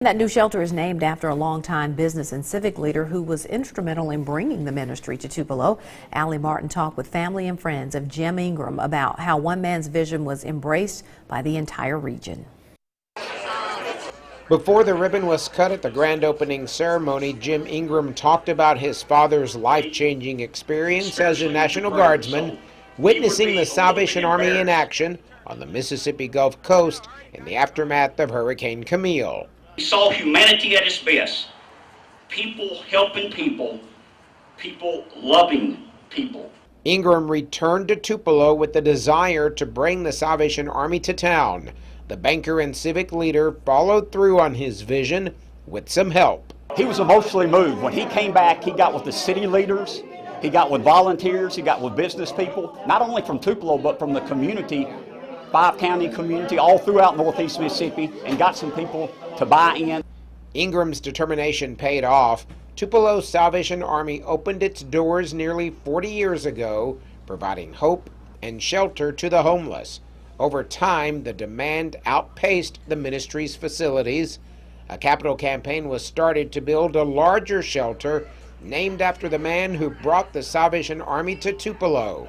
That new shelter is named after a longtime business and civic leader who was instrumental in bringing the ministry to Tupelo. Allie Martin talked with family and friends of Jim Ingram about how one man's vision was embraced by the entire region. Before the ribbon was cut at the grand opening ceremony, Jim Ingram talked about his father's life-changing experience as a National Guardsman, witnessing the Salvation Army in action on the Mississippi Gulf Coast in the aftermath of Hurricane Camille. We saw humanity at its best. People helping people, people loving people. Ingram returned to Tupelo with the desire to bring the Salvation Army to town. The banker and civic leader followed through on his vision with some help. He was emotionally moved. When he came back, he got with the city leaders, he got with volunteers, he got with business people, not only from Tupelo, but from the community, 5-county community, all throughout Northeast Mississippi, and got some people to buy in. Ingram's determination paid off. Tupelo's Salvation Army opened its doors nearly 40 years ago, providing hope and shelter to the homeless. Over time, the demand outpaced the ministry's facilities. A capital campaign was started to build a larger shelter named after the man who brought the Salvation Army to Tupelo.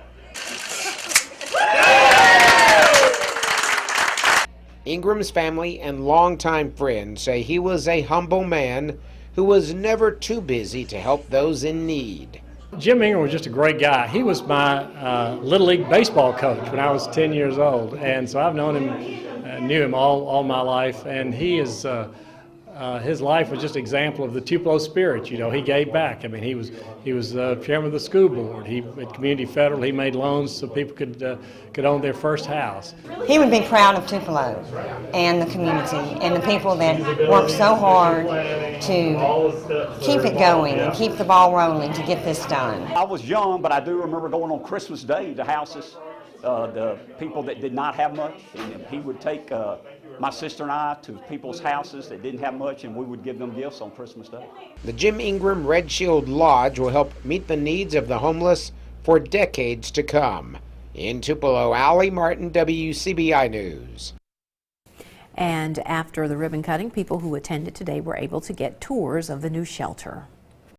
Ingram's family and longtime friends say he was a humble man who was never too busy to help those in need. Jim Ingram was just a great guy. He was my Little League baseball coach when I was 10 years old, and so I've known him, knew him all my life, and he is his life was just an example of the Tupelo spirit. You know, he gave back. I mean, he was chairman of the school board. He at Community Federal, he made loans so people could own their first house. He would be proud of Tupelo and the community and the people that worked so hard to keep it going and keep the ball rolling to get this done. I was young, but I do remember going on Christmas Day to houses, the people that did not have much, and he would take my sister and I to people's houses that didn't have much, and we would give them gifts on Christmas Day. The Jim Ingram Red Shield Lodge will help meet the needs of the homeless for decades to come. In Tupelo, Allie Martin, WCBI News. And after the ribbon cutting, people who attended today were able to get tours of the new shelter.